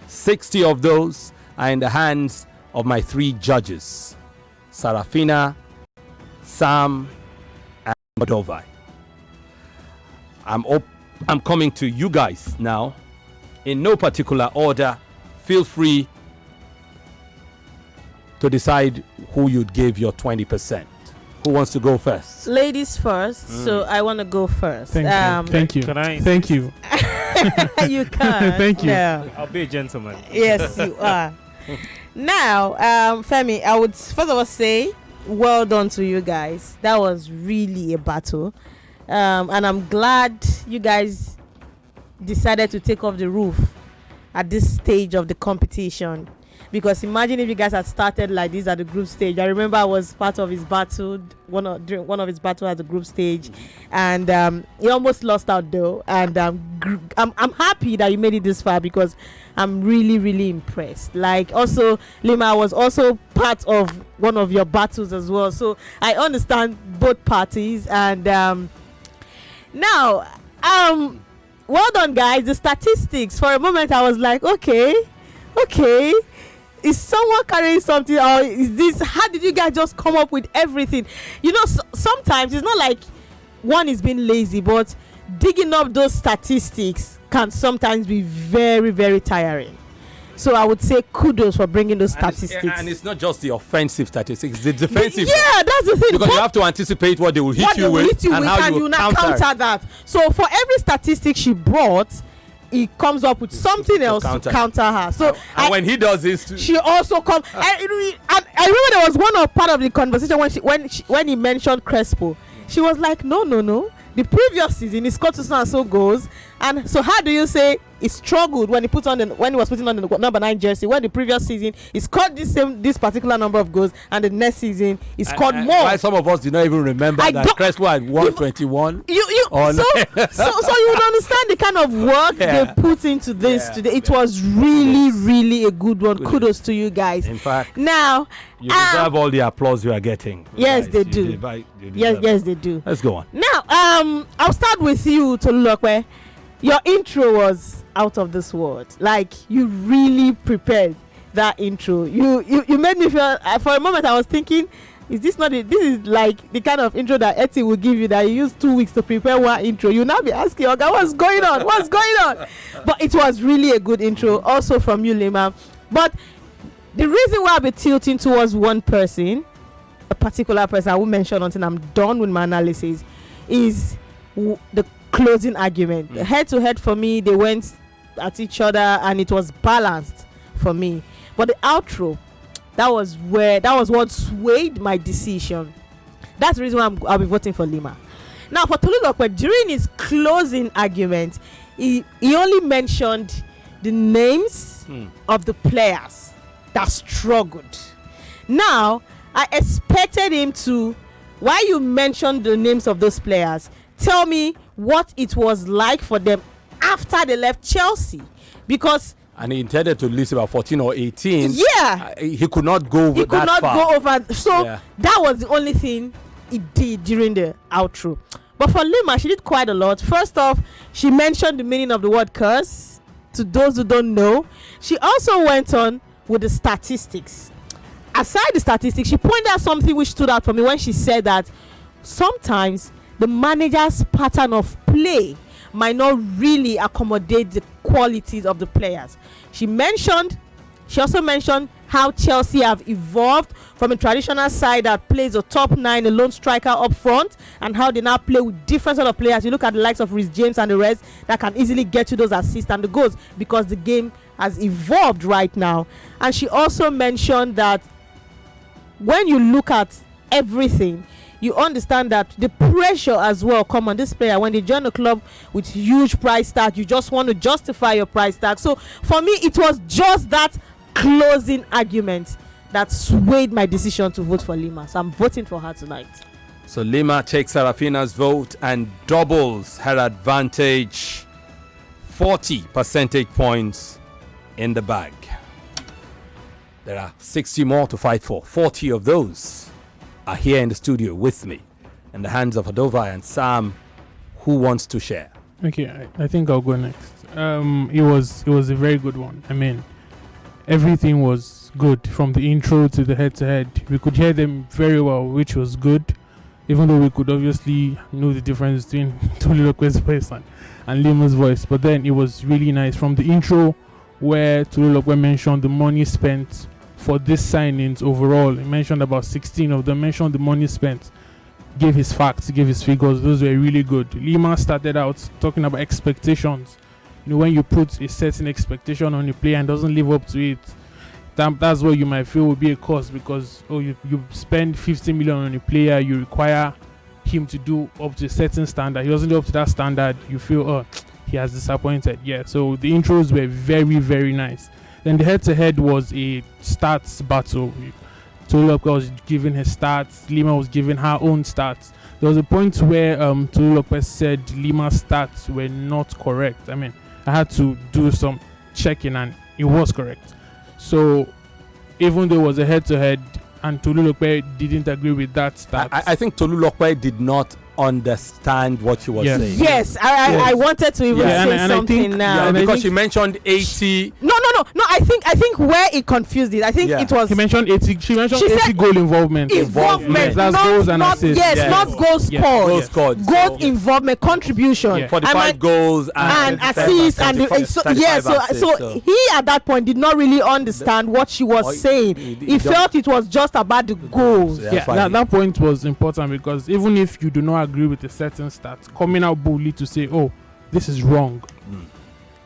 60 of those are in the hands of my 3 judges, Sarafina, Sam, and Modovai. I'm coming to you guys now in no particular order. Feel free to decide who you'd give your 20%. Who wants to go first? Ladies first. So I want to go first. Thank you. Can I? Thank you. You can. Thank you. No. I'll be a gentleman. Yes, you are. Now, Femi, I would first of all say well done to you guys. That was really a battle. And I'm glad you guys decided to take off the roof at this stage of the competition, because imagine if you guys had started like this at the group stage. I remember I was part of his battle, one of his battle at the group stage, and he almost lost out though. And I'm happy that you made it this far, because I'm really impressed. Like, also Limah was also part of one of your battles as well, so I understand both parties. And now well done guys. The statistics, for a moment I was like, okay, is someone carrying something, or is this, how did you guys just come up with everything? You know, sometimes it's not like one is being lazy, but digging up those statistics can sometimes be very tiring. So I would say kudos for bringing those statistics. And it's not just the offensive statistics, the defensive. Yeah, that's the thing. Because you have to anticipate what they will hit you with, and how you will counter that. So for every statistic she brought, he comes up with something else to counter her. So and when he does this, she also comes. I remember there was part of the conversation when he mentioned Crespo. She was like, no. The previous season he scored so and so goals, and so how do you say he struggled when he was putting on the number 9 jersey, when the previous season he scored this particular number of goals, and the next season he scored more? Why some of us did not even remember that Crespo had 121. So you would understand the kind of work they put into this today. It was really a good one. Kudos to you guys. In fact, now you deserve all the applause you are getting. Yes, they do. Yes, they do. Let's go on. Now, I'll start with you, Tolulope. Your intro was out of this world. Like, you really prepared that intro. You made me feel, for a moment I was thinking, is this not this is like the kind of intro that Eti will give you, that you use 2 weeks to prepare one intro. You now be asking, okay, what's going on? But it was really a good intro, also from you, Limah. But the reason why I'll be tilting towards one person, a particular person I will mention until I'm done with my analysis, is the closing argument. Head to head for me, they went at each other and it was balanced for me. But the outro, that was what swayed my decision. That's the reason why I'll be voting for Limah. Now for Tolulope, during his closing argument, he only mentioned the names of the players that struggled. Now I expected him to, while you mentioned the names of those players, tell me what it was like for them after they left Chelsea, because and he intended to list about 14 or 18. Yeah, he could not go over that far. Go over. So that was the only thing he did during the outro. But for Limah, she did quite a lot. First off, she mentioned the meaning of the word curse to those who don't know. She also went on with the statistics. Aside the statistics, she pointed out something which stood out for me when she said that sometimes the manager's pattern of play might not really accommodate the qualities of the players. She also mentioned how Chelsea have evolved from a traditional side that plays a top 9, a lone striker up front, and how they now play with different sort of players. You look at the likes of Reece James and the rest that can easily get you those assists and the goals because the game has evolved right now. And she also mentioned that when you look at everything, you understand that the pressure as well come on this player when they join a club with huge price tag. You just want to justify your price tag. So for me, it was just that closing argument that swayed my decision to vote for Limah. So I'm voting for her tonight. So Limah takes Serafina's vote and doubles her advantage. 40 percentage points in the bag. There are 60 more to fight for. 40 of those are here in the studio with me in the hands of Adova and Sam. Who wants to share? Okay, I think I'll go next. It was a very good one. I mean, everything was good from the intro to the head-to-head. We could hear them very well, which was good, even though we could obviously know the difference between Tolulope's voice and Limah's voice. But then it was really nice from the intro where Tolulope mentioned the money spent for this signings overall. He mentioned about 16 of them, mentioned the money spent, gave his facts, gave his figures. Those were really good. Limah started out talking about expectations. You know, when you put a certain expectation on a player and doesn't live up to it, that's what you might feel would be a cost, because you spend 50 million on a player, you require him to do up to a certain standard. He doesn't do up to that standard, you feel, he has disappointed. Yeah, so the intros were very, very nice. Then the head-to-head was a stats battle. Tolulope was giving his stats, Limah was giving her own stats. There was a point where Tolulope said Limah's stats were not correct. I mean, I had to do some checking and it was correct. So even though it was a head-to-head and Tolulope didn't agree with that stats. I think Tolulope did not understand what she was saying. Yes, I wanted to even say something now. Yeah, because she mentioned 80. No. I think where it confused it. I think it was. He mentioned 80. She mentioned 80 goal involvement. Involvement. That's goals and assists. Yes, not goals scored. Goals scored. Goals involvement, contribution. 45 goals and assists and so he at that point did not really understand what she was saying. He felt it was just about the goals. That point was important, because even if you do not agree with a certain stat, coming out boldly to say, this is wrong,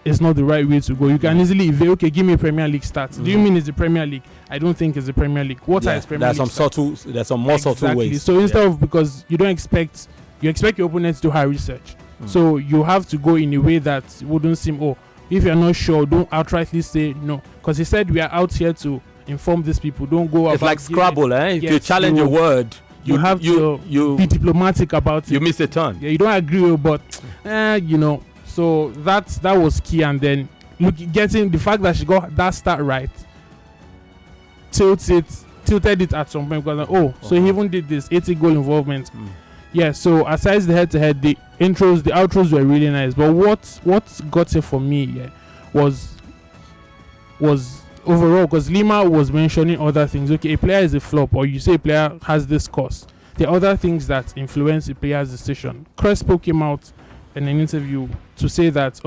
it's not the right way to go. You can easily give me a Premier League stats. Do you mean it's the Premier League? I don't think it's the Premier League. What is Premier League? There's some more subtle ways. So instead of, because you expect your opponents to do high research, so you have to go in a way that wouldn't seem, if you're not sure, don't outrightly say no, because he said we are out here to inform these people. Don't go about. It's like Scrabble, if you challenge a word, you have to be diplomatic about it. You miss a turn. Yeah, you don't agree, but So that was key. And then getting the fact that she got that start right tilted it at some point, because so he even did this 80 goal involvement. Yeah, so aside the head-to-head, the outros were really nice. But what got it for me was overall, because Limah was mentioning other things. Okay, a player is a flop, or you say a player has this cost. There are other things that influence a player's decision. Crespo came out in an interview to say that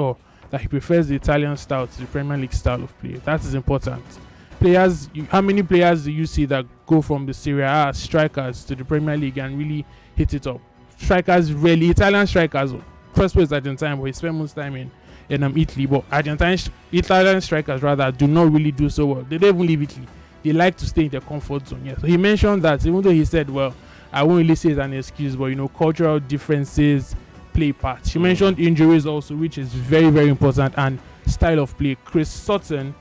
he prefers the Italian style to the Premier League style of play. That is important. Players, how many players do you see that go from the Serie A strikers to the Premier League and really hit it up? Strikers, really, Italian strikers. Crespo is Argentine, but he spent most time in Italy. But Italian strikers rather do not really do so well. They don't even leave Italy. They like to stay in their comfort zone. Yeah. So he mentioned that, even though he said, I won't really say it's an excuse, but cultural differences play part. She mentioned injuries also, which is very, very important, and style of play. Chris Sutton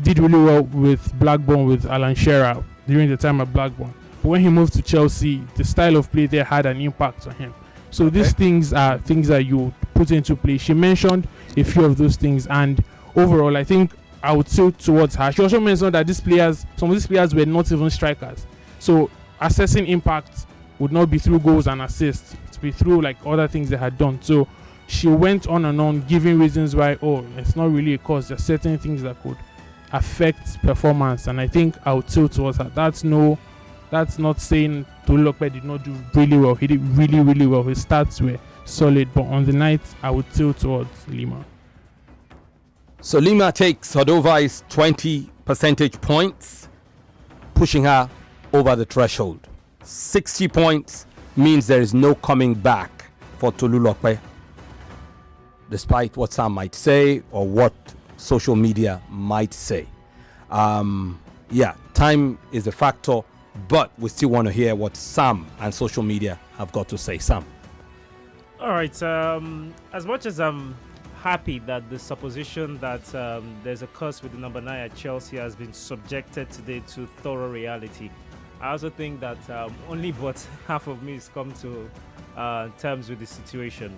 did really well with Blackburn, with Alan Shearer during the time at Blackburn. But when he moved to Chelsea, the style of play there had an impact on him. So these things are things that you put into play. She mentioned a few of those things, and overall, I think I would tilt towards her. She also mentioned that some of these players were not even strikers. So assessing impact would not be through goals and assists. It would be through other things they had done. So she went on and on, giving reasons why, it's not really a cause. There are certain things that could affect performance, and I think I would tilt towards her. That's not saying Tolulope did not do really well. He did really, really well. His stats were solid, but on the night, I would tilt towards Limah. So Limah takes Hodova's 20 percentage points, pushing her over the threshold. 60 points means there is no coming back for Tolulope, despite what some might say or what social media might say. Time is a factor, but we still want to hear what Sam and social media have got to say. Sam. All right. As much as I'm happy that the supposition that there's a curse with the number 9 at Chelsea has been subjected today to thorough reality, I also think that only but half of me has come to terms with the situation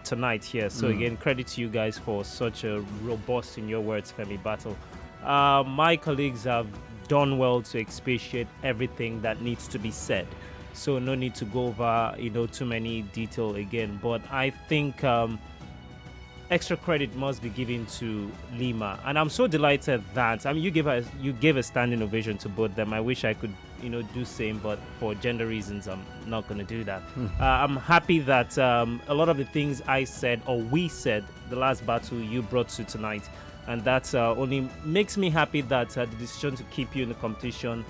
tonight here. So again, credit to you guys for such a robust, in your words, Femi, battle. My colleagues have done well to expatiate everything that needs to be said. So no need to go over, too many detail again. But I think extra credit must be given to Limah, and I'm so delighted that you gave a standing ovation to both them. I wish I could do same, but for gender reasons I'm not going to do that. I'm happy that a lot of the things I said or we said the last battle you brought to tonight, and that only makes me happy that the decision to keep you in the competition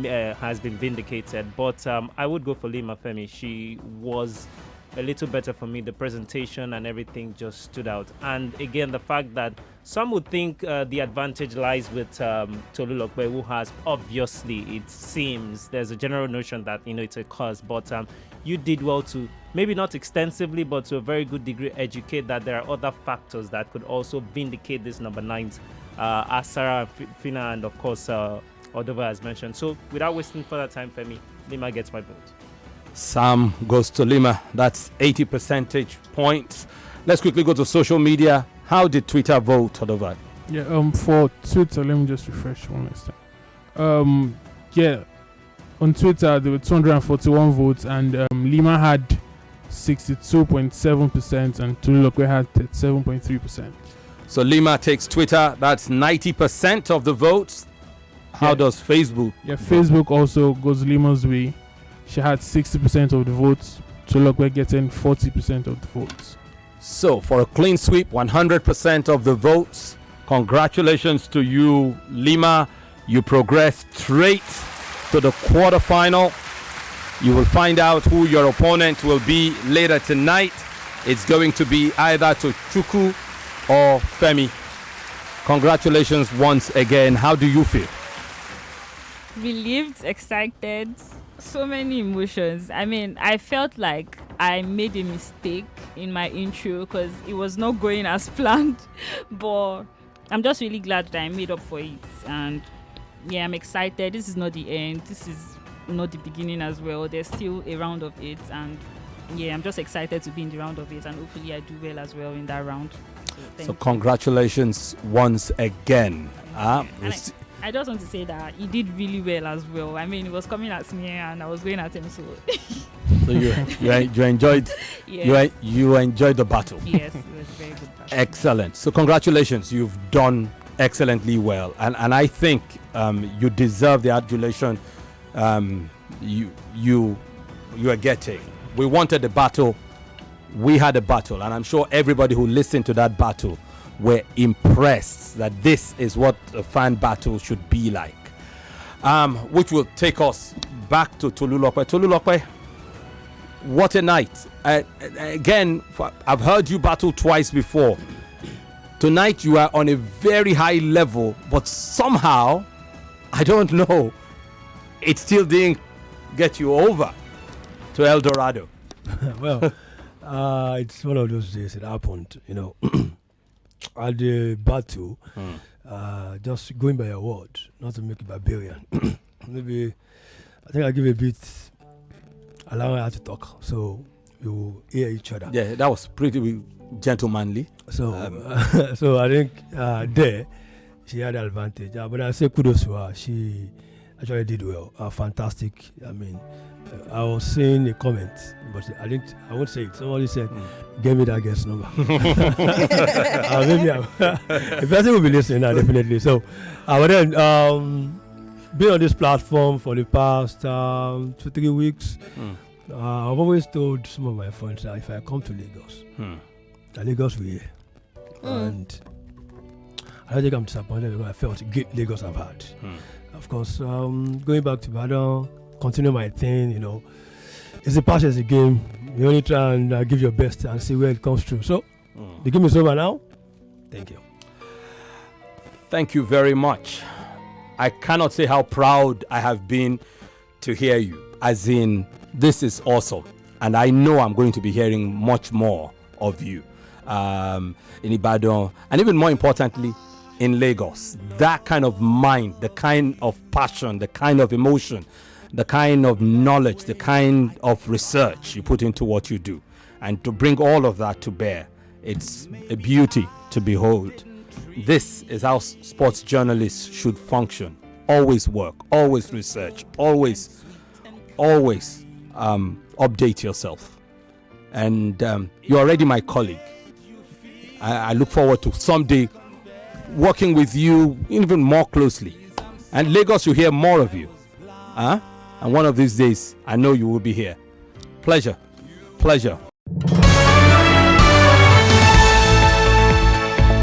has been vindicated. But I would go for Limah, Femi. She was a little better for me. The presentation and everything just stood out. And again, the fact that some would think the advantage lies with Tolulope, who has, obviously, it seems, there's a general notion that, it's a cause. But you did well to, maybe not extensively, but to a very good degree, educate that there are other factors that could also vindicate this number 9s, as Sarah, Fina, and of course, Odova has mentioned. So without wasting further time, Femi, Limah gets my vote. Sam goes to Limah. That's 80 percentage points. Let's quickly go to social media. How did Twitter vote, Odova? Yeah, for Twitter, let me just refresh one last time. On Twitter there were 241 votes, and Limah had 62.7% and Tolulope had 37.3%. So Limah takes Twitter. That's 90% of the votes. How does Facebook? Yeah, Facebook also goes Limah's way. She had 60% of the votes. Tolulope getting 40% of the votes. So for a clean sweep, 100% of the votes. Congratulations to you, Limah. You progress straight to the quarterfinal. You will find out who your opponent will be later tonight. It's going to be either to Chuku or Femi. Congratulations once again. How do you feel? Relieved, excited, so many emotions. I mean, I felt like I made a mistake in my intro because it was not going as planned, but I'm just really glad that I made up for it. And yeah, I'm excited. This is not the end. This is not the beginning as well. There's still a round of it, and yeah, I'm just excited to be in the round of it, and hopefully I do well as well in that round. So congratulations once again. I just want to say that he did really well as well. I mean, he was coming at me and I was going at him. So you enjoyed. Yes. You enjoyed the battle. Yes, it was a very good battle. Excellent. So congratulations. You've done excellently well, and I think you deserve the adulation you are getting. We wanted a battle. We had a battle, and I'm sure everybody who listened to that battle were impressed that this is what a fan battle should be like, which will take us back to Tolulope. Tolulope, what a night. Again, I've heard you battle twice before. Tonight you are on a very high level, but somehow, I don't know, it still didn't get you over to El Dorado. Well, it's one of those days it happened, at the battle, just going by your word, not to make it barbarian. Maybe I think I give a bit, allowing her to talk, so you hear each other. Yeah, that was pretty gentlemanly. So, so I think there she had the advantage. But I say kudos to her. She actually did well. Fantastic. I mean, I was seeing a comment, but I won't say it. Somebody said, "Give me that guest number." Maybe the person will be listening now, definitely. So, but then being on this platform for the past 2-3 weeks, I've always told some of my friends that if I come to Lagos, Lagos will hear. And I don't think I'm disappointed because I felt great Lagos have had. Of course, going back to Badon, continue my thing, it's a pass as a game. You only try and give your best and see where it comes through. So, the game is over now. Thank you. Thank you very much. I cannot say how proud I have been to hear you. As in, this is awesome. And I know I'm going to be hearing much more of you in Ibadan. And even more importantly, in Lagos. That kind of mind, the kind of passion, the kind of emotion, the kind of knowledge, the kind of research you put into what you do. And to bring all of that to bear, it's a beauty to behold. This is how sports journalists should function. Always work, always research, always update yourself. And you're already my colleague. I look forward to someday working with you even more closely. And Lagos will hear more of you. And one of these days, I know you will be here. Pleasure.